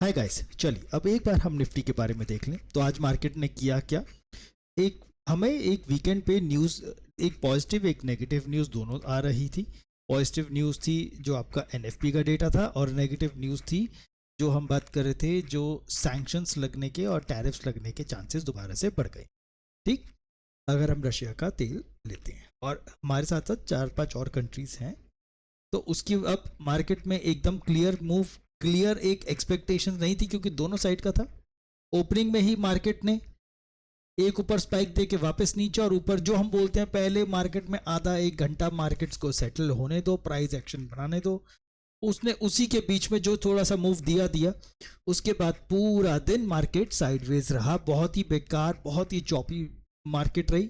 Hi guys, चलिए अब एक बार हम निफ्टी के बारे में देख लें। तो आज मार्केट ने किया क्या। एक हमें एक वीकेंड पे न्यूज़, एक पॉजिटिव एक नेगेटिव न्यूज़ दोनों आ रही थी। पॉजिटिव न्यूज़ थी जो आपका एनएफपी का डेटा था, और नेगेटिव न्यूज़ थी जो हम बात कर रहे थे, जो सैंक्शंस लगने के और टैरिफ्स लगने के चांसेस दोबारा से बढ़ गए। ठीक, अगर हम रशिया का तेल लेते हैं और हमारे साथ साथ 4-5 और कंट्रीज़ हैं, तो उसकी अब मार्केट में एकदम क्लियर मूव, क्लियर एक एक्सपेक्टेशन नहीं थी, क्योंकि दोनों साइड का था। ओपनिंग में ही मार्केट ने एक ऊपर स्पाइक दे के वापस नीचे, और ऊपर जो हम बोलते हैं पहले मार्केट में आधा एक घंटा मार्केट्स को सेटल होने दो, प्राइस एक्शन बनाने दो। उसने उसी के बीच में जो थोड़ा सा मूव दिया, उसके बाद पूरा दिन मार्केट साइडवेज रहा। बहुत ही बेकार, बहुत ही चॉपी मार्केट रही।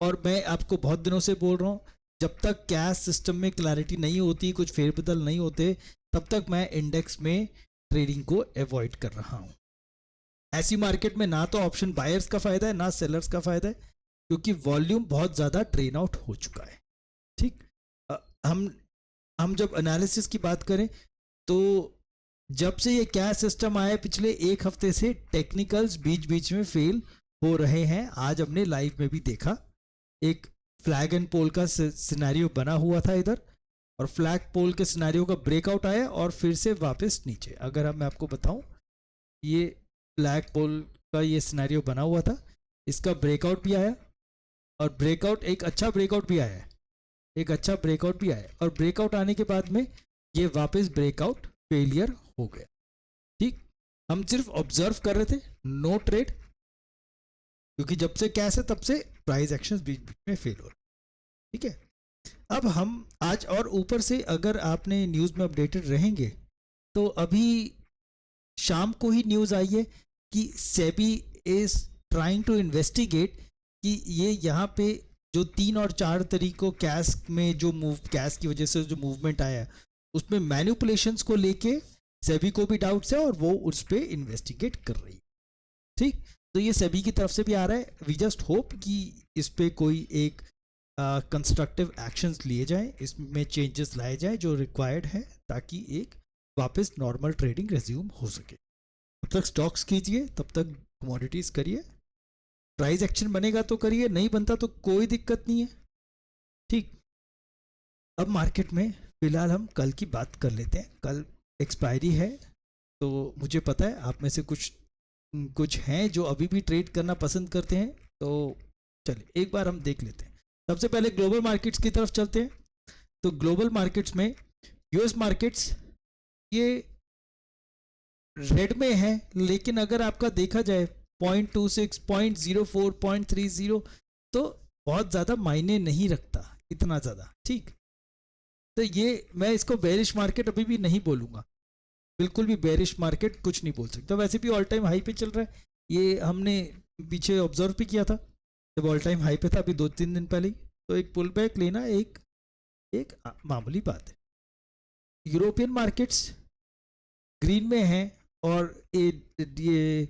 और मैं आपको बहुत दिनों से बोल रहा हूँ, जब तक कैश सिस्टम में क्लैरिटी नहीं होती, कुछ फेरबदल नहीं होते, तब तक मैं इंडेक्स में ट्रेडिंग को अवॉइड कर रहा हूँ। ऐसी मार्केट में ना तो ऑप्शन बायर्स का फायदा है ना सेलर्स का फायदा है, क्योंकि वॉल्यूम बहुत ज़्यादा ड्रेन आउट हो चुका है। ठीक, हम जब एनालिसिस की बात करें, तो जब से ये कैश सिस्टम आया पिछले एक हफ्ते से टेक्निकल्स बीच बीच में फेल हो रहे हैं। आज हमने लाइव में भी देखा, एक फ्लैग एंड पोल का सिनेरियो बना हुआ था इधर, और फ्लैग पोल के सिनेरियो का ब्रेकआउट आया और फिर से वापस नीचे। अगर मैं आपको बताऊं, ये फ्लैग पोल का ये सिनेरियो बना हुआ था, इसका ब्रेकआउट भी आया, और ब्रेकआउट एक अच्छा ब्रेकआउट भी आया, एक अच्छा ब्रेकआउट भी आया, और ब्रेकआउट आने के बाद में ये वापस ब्रेकआउट फेलियर हो गया। ठीक, हम सिर्फ ऑब्जर्व कर रहे थे, नो ट्रेड, क्योंकि जब से कैश है तब से प्राइस एक्शंस बीच बीच में फेल हो रहे। ठीक है, अब हम आज और ऊपर से अगर आपने न्यूज़ में अपडेटेड रहेंगे, तो अभी शाम को ही न्यूज़ आई है कि SEBI is trying to investigate कि ये यहाँ पे जो 3 और 4 तरीकों कैश में जो मूव, कैश की वजह से जो मूवमेंट आया है, उसमें मैनिपुलेशंस को लेके सेबी को भी डाउट्स है, और वो उस पर इन्वेस्टिगेट कर रही है। ठीक, तो ये सेबी की तरफ से भी आ रहा है। वी जस्ट होप कि इस पर कोई एक कंस्ट्रक्टिव एक्शंस लिए जाएं, इसमें चेंजेस लाए जाएं जो रिक्वायर्ड है, ताकि एक वापस नॉर्मल ट्रेडिंग रिज्यूम हो सके। तब तक स्टॉक्स कीजिए, तब तक कमोडिटीज़ करिए। प्राइस एक्शन बनेगा तो करिए, नहीं बनता तो कोई दिक्कत नहीं है। ठीक, अब मार्केट में फिलहाल हम कल की बात कर लेते हैं। कल एक्सपायरी है, तो मुझे पता है आप में से कुछ हैं जो अभी भी ट्रेड करना पसंद करते हैं। तो चलिए एक बार हम देख लेते हैं। सबसे पहले ग्लोबल मार्केट्स की तरफ चलते हैं। तो ग्लोबल मार्केट्स में यूएस मार्केट्स ये रेड में है, लेकिन अगर आपका देखा जाए 0.26, 0.04, 0.30, तो बहुत ज़्यादा मायने नहीं रखता इतना ज़्यादा। ठीक, तो ये मैं इसको बेरिश मार्केट अभी भी नहीं बोलूँगा, बिल्कुल भी बेरिश मार्केट कुछ नहीं बोल सकता। वैसे भी ऑल टाइम हाई पे चल रहा है, ये हमने पीछे ऑब्जर्व भी किया था जब ऑल टाइम हाई पे था, अभी 2-3 दिन पहले ही। तो एक पुल बैक लेना एक एक मामूली बात है। यूरोपियन मार्केट्स ग्रीन में हैं, और ये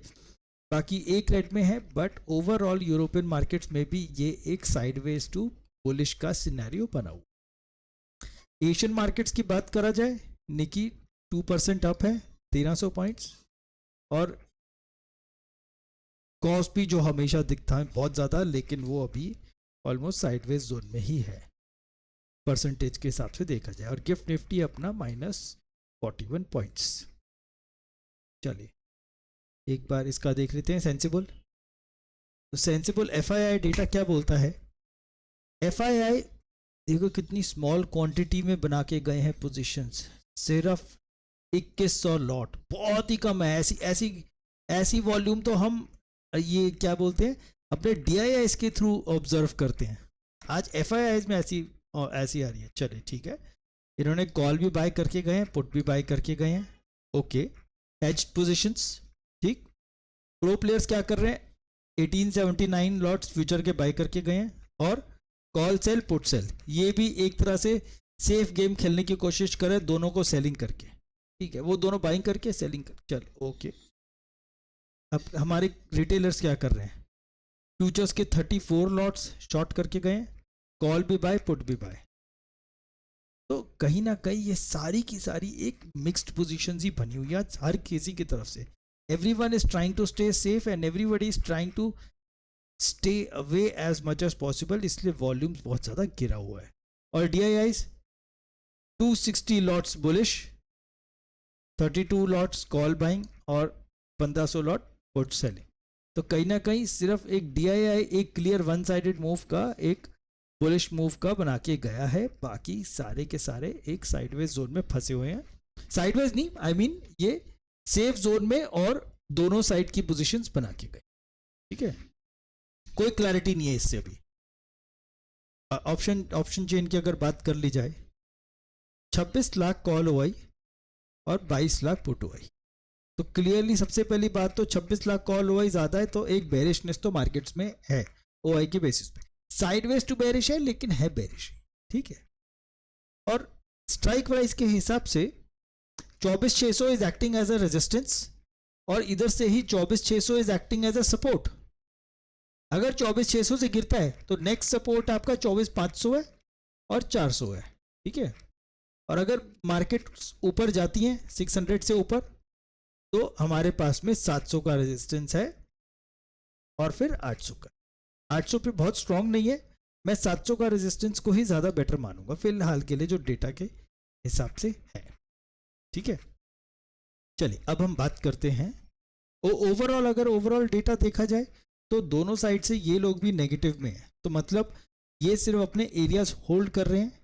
बाकी एक रेड में है, बट ओवरऑल यूरोपियन मार्केट्स में भी ये एक साइडवेज टू बुलिश का सिनेरियो बना हुआ। एशियन मार्केट्स की बात करा जाए, निकी 2% अप है, 1300 पॉइंट्स, और कॉस्ट भी जो हमेशा दिखता है बहुत ज़्यादा, लेकिन वो अभी ऑलमोस्ट साइडवेज जोन में ही है परसेंटेज के हिसाब से देखा जाए। और गिफ्ट निफ्टी अपना -41 पॉइंट्स। चलिए एक बार इसका देख लेते हैं, सेंसिबल। तो सेंसिबल एफआईआई डेटा क्या बोलता है। एफआईआई देखो कितनी स्मॉल क्वांटिटी में बना के गए हैं पोजीशंस, सिर्फ 2100 लॉट, बहुत ही कम है। ऐसी वॉल्यूम तो हम ये क्या बोलते हैं अपने डीआईआईस के थ्रू ऑब्जर्व करते हैं। आज एफआईआईस में ऐसी आ रही है। चलिए ठीक है, इन्होंने कॉल भी बाय करके गए हैं, पुट भी बाय करके गए हैं। Okay, hedged positions. ठीक, प्रो प्लेयर्स क्या कर रहे हैं, 1879 लॉट्स फ्यूचर के बाय करके गए हैं, और कॉल सेल पुट सेल, ये भी एक तरह से सेफ गेम खेलने की कोशिश करें, दोनों को सेलिंग करके। ठीक है, वो दोनों बाइंग करके सेलिंग कर, चल ओके। अब हमारे रिटेलर्स क्या कर रहे हैं, फ्यूचर्स के 34 लॉट्स शॉर्ट करके गए हैं, कॉल भी बाय पुट भी बाय। तो कहीं ना कहीं ये सारी की सारी एक मिक्स्ड पोजीशंस ही बनी हुई है आज हर किसी की तरफ से. Everyone is trying to stay safe and everybody is trying to stay away as much as possible, इसलिए वॉल्यूम्स बहुत ज़्यादा गिरा हुआ है. और DIIs 260 lots bullish, 32 lots call buying और 1500 लॉट पुट सेलिंग. तो कहीं ना कहीं सिर्फ एक DII एक क्लियर वन साइडेड मूव का, एक बुलिश मूव का बना के गया है, बाकी सारे के सारे एक साइडवेज जोन में फंसे हुए हैं. साइडवेज नहीं, आई मीन ये सेफ जोन में और दोनों साइड की पोजीशंस बना के गए. ठीक है, कोई क्लैरिटी नहीं है इससे अभी. ऑप्शन चेन की अगर बात कर ली जाए, 26 लाख कॉल OI और 22 लाख पुट OI. तो क्लियरली सबसे पहली बात तो 26 लाख कॉल OI ज्यादा है, तो एक बेरिशनेस तो मार्केट्स में है OI के बेसिस पे. साइडवेज टू बेरिश है लेकिन है बेरिश. ठीक है, और स्ट्राइक प्राइस के हिसाब से 24,600 is acting as a resistance और इधर से ही 24,600 is acting as a support. अगर 24,600 से गिरता है तो नेक्स्ट सपोर्ट आपका 24,500 है और 400 है. ठीक है, और अगर मार्केट ऊपर जाती है 600 से ऊपर तो हमारे पास में 700 का रेजिस्टेंस है और फिर 800 का. 800 पे बहुत स्ट्रांग नहीं है, मैं 700 का रेजिस्टेंस को ही ज़्यादा बेटर मानूंगा फिलहाल के लिए जो डेटा के हिसाब से है. ठीक है, चलिए अब हम बात करते हैं ओवरऑल. अगर ओवरऑल डेटा देखा जाए तो दोनों साइड से ये लोग भी नेगेटिव में है, तो मतलब ये सिर्फ अपने एरियाज होल्ड कर रहे हैं.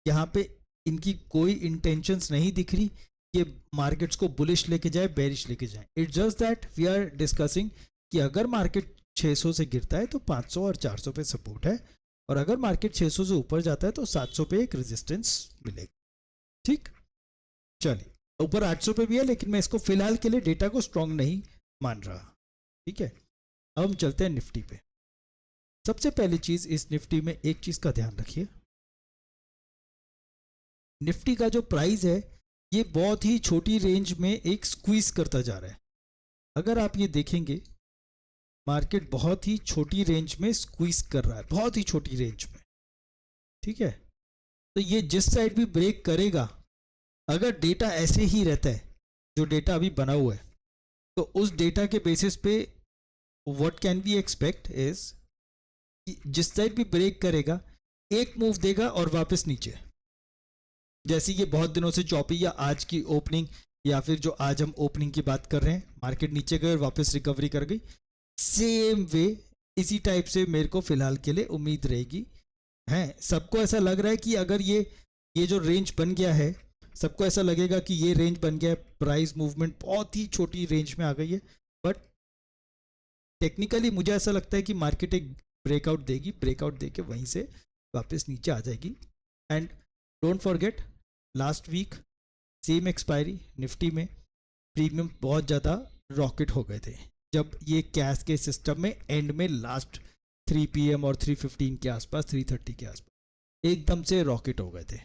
यहाँ पे इनकी कोई इंटेंशंस नहीं दिख रही कि मार्केट्स को बुलिश लेके जाए बेरिश लेके जाए. It's just that we are discussing कि अगर मार्केट 600 से गिरता है तो 500 और 400 पे सपोर्ट है, और अगर मार्केट 600 से ऊपर जाता है तो 700 पे एक रेजिस्टेंस मिलेगा. ठीक, चलिए ऊपर 800 पे भी है लेकिन मैं इसको फिलहाल के लिए डेटा को स्ट्रांग नहीं मान रहा. ठीक है, अब हम चलते हैं निफ्टी पे. सबसे पहली चीज इस निफ्टी में एक चीज का ध्यान रखिए, निफ्टी का जो प्राइस है ये बहुत ही छोटी रेंज में एक स्क्वीज करता जा रहा है. अगर आप ये देखेंगे मार्केट बहुत ही छोटी रेंज में स्क्वीज कर रहा है, बहुत ही छोटी रेंज में. ठीक है, तो ये जिस साइड भी ब्रेक करेगा, अगर डेटा ऐसे ही रहता है जो डेटा अभी बना हुआ है, तो उस डेटा के बेसिस पे what can be expect is जिस साइड भी ब्रेक करेगा एक मूव देगा और वापस नीचे. जैसे ये बहुत दिनों से चौपी या आज की ओपनिंग या फिर जो आज हम ओपनिंग की बात कर रहे हैं, मार्केट नीचे गए और वापस रिकवरी कर गई. सेम वे इसी टाइप से मेरे को फिलहाल के लिए उम्मीद रहेगी. है सबको ऐसा लग रहा है कि अगर ये जो रेंज बन गया है, सबको ऐसा लगेगा कि ये रेंज बन गया है, प्राइस मूवमेंट बहुत ही छोटी रेंज में आ गई है, बट टेक्निकली मुझे ऐसा लगता है कि मार्केट एक ब्रेकआउट देगी, ब्रेकआउट देके वहीं से वापस नीचे आ जाएगी. And don't forget last week same expiry Nifty में प्रीमियम बहुत ज़्यादा रॉकेट हो गए थे जब ये कैश के सिस्टम में एंड में लास्ट 3 PM और 3:15 के आसपास, 3:30 के आसपास एकदम से रॉकेट हो गए थे.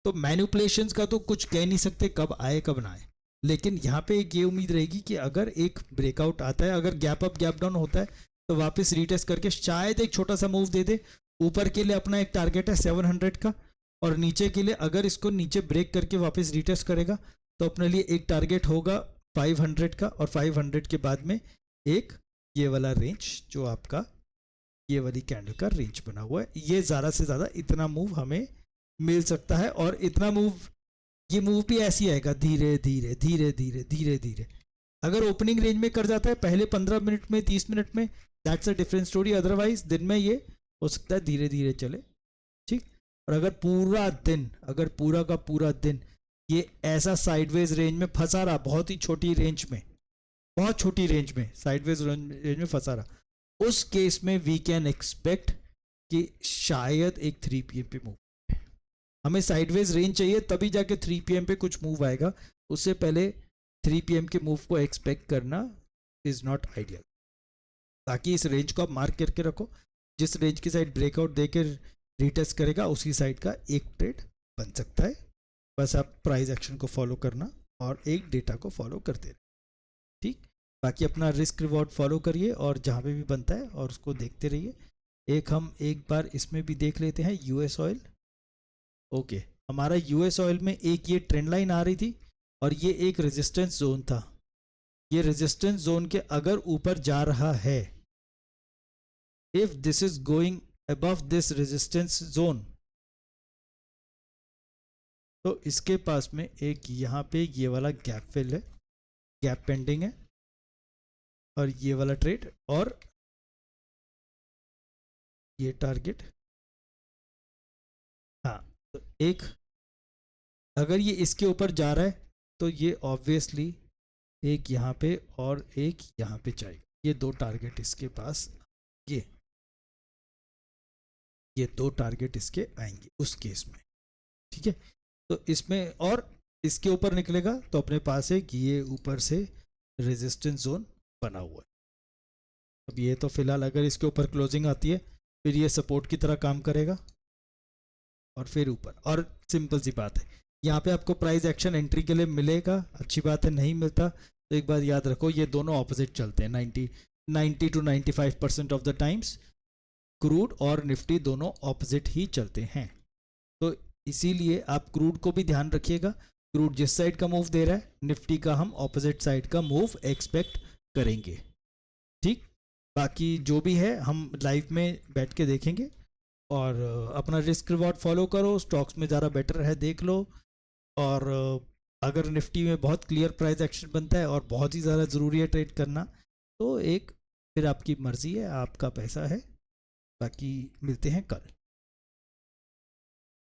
तो मैनिपुलेशंस का तो कुछ कह नहीं सकते कब आए कब ना आए, लेकिन यहाँ पे एक ये उम्मीद रहेगी कि अगर एक ब्रेकआउट आता है, अगर गैप अप गैप डाउन होता है तो वापस रीटेस्ट करके शायद एक छोटा सा मूव दे दे. ऊपर के लिए अपना एक टारगेट है 700 का, और नीचे के लिए अगर इसको नीचे ब्रेक करके वापस रीटेस्ट करेगा तो अपने लिए एक टारगेट होगा 500 का, और 500 के बाद में एक ये वाला रेंज जो आपका ये वाली कैंडल का रेंज बना हुआ है. ये ज़्यादा से ज़्यादा इतना मूव हमें मिल सकता है, और इतना मूव, ये मूव भी ऐसी आएगा धीरे धीरे धीरे धीरे धीरे धीरे. अगर ओपनिंग रेंज में कर जाता है पहले 15 मिनट में, 30 मिनट में, that's a different story. Otherwise दिन में ये हो सकता है धीरे धीरे चले. ठीक, और अगर पूरा दिन, अगर पूरा का पूरा दिन ये ऐसा साइडवेज रेंज में फंसा रहा, बहुत ही छोटी रेंज में, बहुत छोटी रेंज में साइडवेज रेंज में फंसा रहा, उस केस में वी कैन एक्सपेक्ट कि शायद एक 3 PM पे मूव. हमें साइडवेज रेंज चाहिए तभी जाके 3 PM पे कुछ मूव आएगा, उससे पहले 3 PM के मूव को एक्सपेक्ट करना इज नॉट आइडियल. ताकि इस रेंज को आप मार्क करके रखो, जिस रेंज की साइड ब्रेकआउट देकर रीटेस्ट करेगा उसी साइड का एक ट्रेड बन सकता है. बस आप प्राइस एक्शन को फॉलो करना और एक डेटा को फॉलो करते रहे. ठीक, बाकी अपना रिस्क रिवॉर्ड फॉलो करिए और जहाँ पे भी बनता है और उसको देखते रहिए. हम एक बार इसमें भी देख लेते हैं US ऑयल. ओके, हमारा यूएस ऑयल में एक ये ट्रेंड लाइन आ रही थी और ये एक रेजिस्टेंस जोन था। ये रेजिस्टेंस जोन के अगर ऊपर जा रहा है, if this is going above this resistance zone, तो इसके पास में एक यहाँ पे ये वाला गैप फिल है, गैप पेंडिंग है, और ये वाला ट्रेड और ये टारगेट। हाँ, तो एक अगर ये इसके ऊपर जा रहा है तो ये ऑब्वियसली एक यहाँ पे और एक यहाँ पे जाएगा। ये दो टारगेट इसके पास, ये दो टारगेट इसके आएंगे उस केस में, ठीक है। तो इसमें और इसके ऊपर निकलेगा तो अपने पास है कि ये ऊपर से रेजिस्टेंस जोन बना हुआ है। अब ये तो फिलहाल अगर इसके ऊपर क्लोजिंग आती है फिर ये सपोर्ट की तरह काम करेगा और फिर ऊपर, और सिंपल सी बात है, यहाँ पे आपको प्राइस एक्शन एंट्री के लिए मिलेगा, अच्छी बात है। नहीं मिलता तो एक बात याद रखो, ये दोनों ऑपोजिट चलते हैं 90 to 95% of the times crude और निफ्टी दोनों ऑपोजिट ही चलते हैं। तो इसीलिए आप क्रूड को भी ध्यान रखिएगा, क्रूड जिस साइड का मूव दे रहा है, निफ्टी का हम ऑपोजिट साइड का मूव एक्सपेक्ट करेंगे, ठीक। बाकी जो भी है हम लाइव में बैठ के देखेंगे, और अपना रिस्क रिवॉर्ड फॉलो करो, स्टॉक्स में ज़्यादा बेटर है देख लो। और अगर निफ्टी में बहुत क्लियर प्राइस एक्शन बनता है और बहुत ही ज़्यादा ज़रूरी है ट्रेड करना, तो एक फिर आपकी मर्ज़ी है, आपका पैसा है। बाकी मिलते हैं कल।